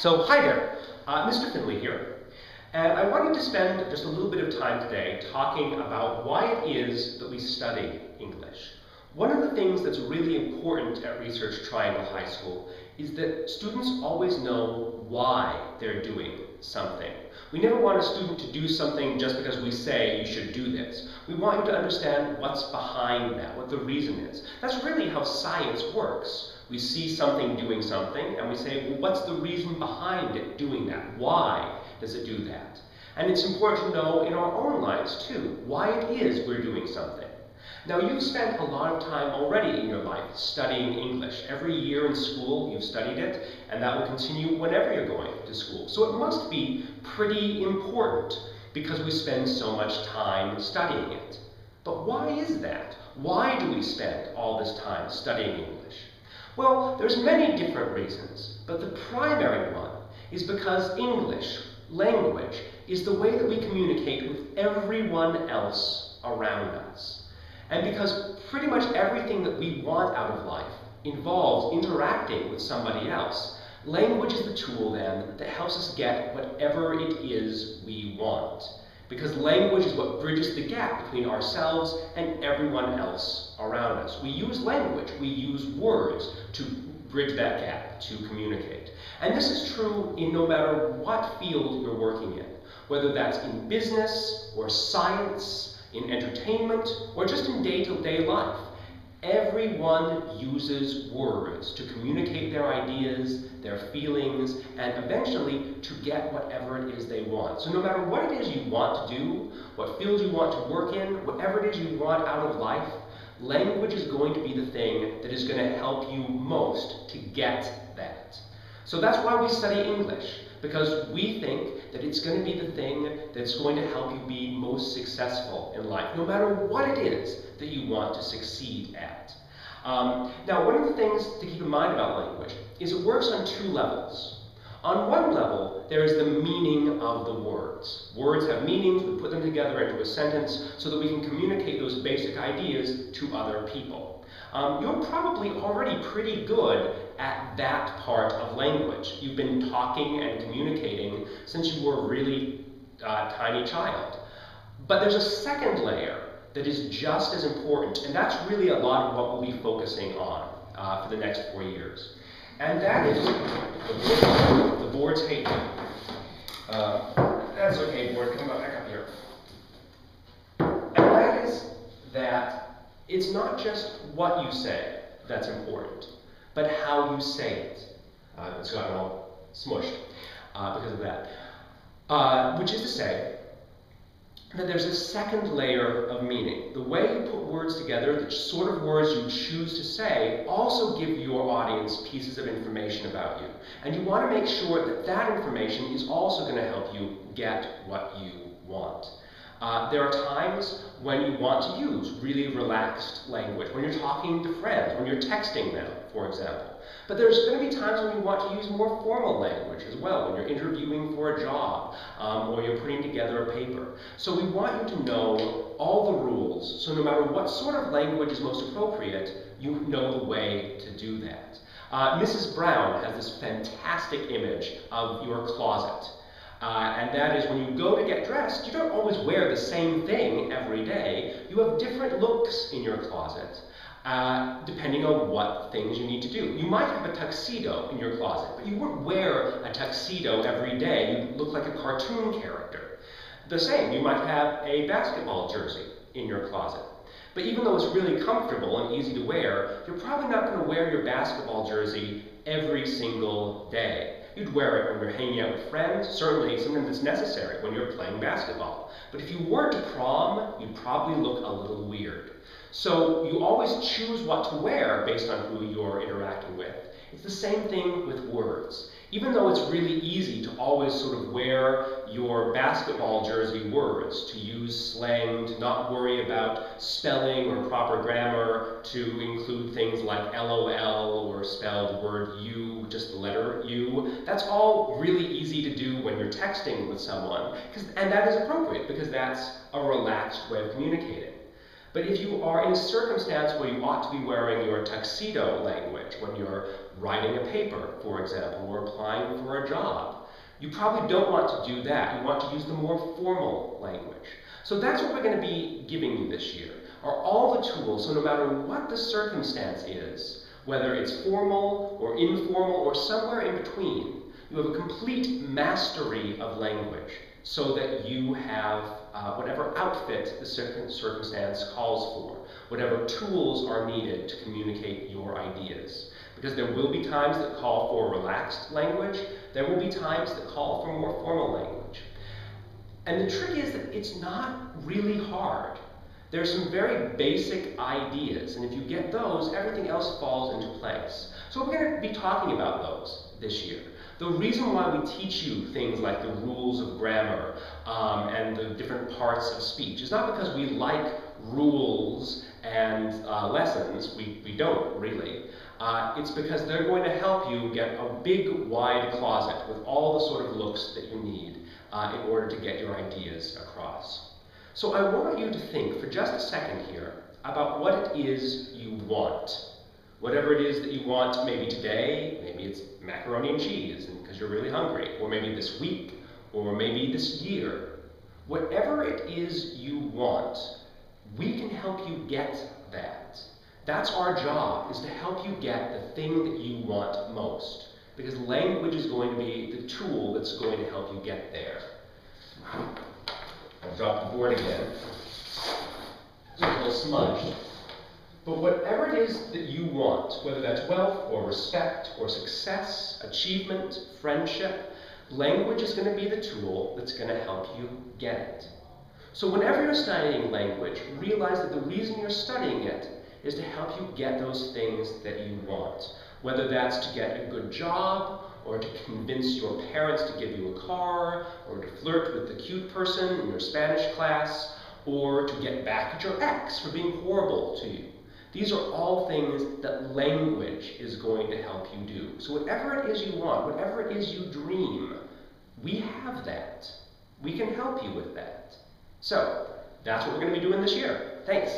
So hi there, Mr. Finley here, and I wanted to spend just a little bit of time today talking about why it is that we study English. One of the things that's really important at Research Triangle High School is that students always know why they're doing something. We never want a student to do something just because we say you should do this. We want you to understand what's behind that, what the reason is. That's really how science works. We see something doing something and we say, well, what's the reason behind it doing that? Why does it do that? And it's important to know in our own lives too, why it is we're doing something. Now, you've spent a lot of time already in your life studying English. Every year in school you've studied it, and that will continue whenever you're going to school. So it must be pretty important because we spend so much time studying it. But why is that? Why do we spend all this time studying English? Well, there's many different reasons, but the primary one is because English, language, is the way that we communicate with everyone else around us. And because pretty much everything that we want out of life involves interacting with somebody else, language is the tool then that helps us get whatever it is we want. Because language is what bridges the gap between ourselves and everyone else around us. We use language, we use words to bridge that gap, to communicate. And this is true in no matter what field you're working in, whether that's in business or science, in entertainment, or just in day-to-day life. Everyone uses words to communicate their ideas, their feelings, and eventually to get whatever it is they want. So no matter what it is you want to do, what field you want to work in, whatever it is you want out of life, language is going to be the thing that is going to help you most to get that. So that's why we study English, because we think that it's going to be the thing that's going to help you be most successful in life, no matter what it is that you want to succeed at. Now, one of the things to keep in mind about language is it works on two levels. On one level, there is the meaning of the words. Words have meanings, we put them together into a sentence so that we can communicate those basic ideas to other people. You're probably already pretty good at that part of language. You've been talking and communicating since you were a really tiny child. But there's a second layer that is just as important, and that's really a lot of what we'll be focusing on for the next 4 years. And that is, the boards hate me. That's okay, board, come back up here. And that is that it's not just what you say that's important, but how you say it. It's gotten all smushed because of that. Which is to say that there's a second layer of meaning. The way you put words together, the sort of words you choose to say, also give your audience pieces of information about you. And you want to make sure that that information is also going to help you get what you want. There are times when you want to use really relaxed language, when you're talking to friends, when you're texting them, for example. But there's going to be times when you want to use more formal language as well, when you're interviewing for a job, or you're putting together a paper. So we want you to know all the rules, so no matter what sort of language is most appropriate, you know the way to do that. Mrs. Brown has this fantastic image of your closet. And that is when you go to get dressed, you don't always wear the same thing every day. You have different looks in your closet, depending on what things you need to do. You might have a tuxedo in your closet, but you wouldn't wear a tuxedo every day. You look like a cartoon character. The same, you might have a basketball jersey in your closet. But even though it's really comfortable and easy to wear, you're probably not going to wear your basketball jersey every single day. You'd wear it when you're hanging out with friends, certainly something that's necessary when you're playing basketball. But if you were to prom, you'd probably look a little weird. So you always choose what to wear based on who you're interacting with. It's the same thing with words. Even though it's really easy to always sort of wear your basketball jersey words, to use slang, to not worry about spelling or proper grammar, to include things like LOL or spelled word U, just the letter U, that's all really easy to do when you're texting with someone, and that is appropriate because that's a relaxed way of communicating. But if you are in a circumstance where you ought to be wearing your tuxedo language, when you're writing a paper, for example, or applying for a job, you probably don't want to do that. You want to use the more formal language. So that's what we're going to be giving you this year, are all the tools, so no matter what the circumstance is, whether it's formal or informal or somewhere in between, you have a complete mastery of language so that you have whatever outfit the circumstance calls for, whatever tools are needed to communicate your ideas. Because there will be times that call for relaxed language, there will be times that call for more formal language. And the trick is that it's not really hard. There's some very basic ideas, and if you get those, everything else falls into place. So we're going to be talking about those this year. The reason why we teach you things like the rules of grammar and the different parts of speech is not because we like rules and lessons. We don't really. It's because they're going to help you get a big, wide closet with all the sort of looks that you need in order to get your ideas across. So I want you to think for just a second here about what it is you want. Whatever it is that you want, maybe today, maybe it's macaroni and cheese because you're really hungry, or maybe this week, or maybe this year. Whatever it is you want, we can help you get that. That's our job, is to help you get the thing that you want most. Because language is going to be the tool that's going to help you get there. I'll drop the board again. It's a little smudged. But whatever it is that you want, whether that's wealth or respect or success, achievement, friendship, language is going to be the tool that's going to help you get it. So whenever you're studying language, realize that the reason you're studying it is to help you get those things that you want. Whether that's to get a good job, or to convince your parents to give you a car, or to flirt with the cute person in your Spanish class, or to get back at your ex for being horrible to you. These are all things that language is going to help you do. So whatever it is you want, whatever it is you dream, we have that. We can help you with that. So that's what we're going to be doing this year. Thanks.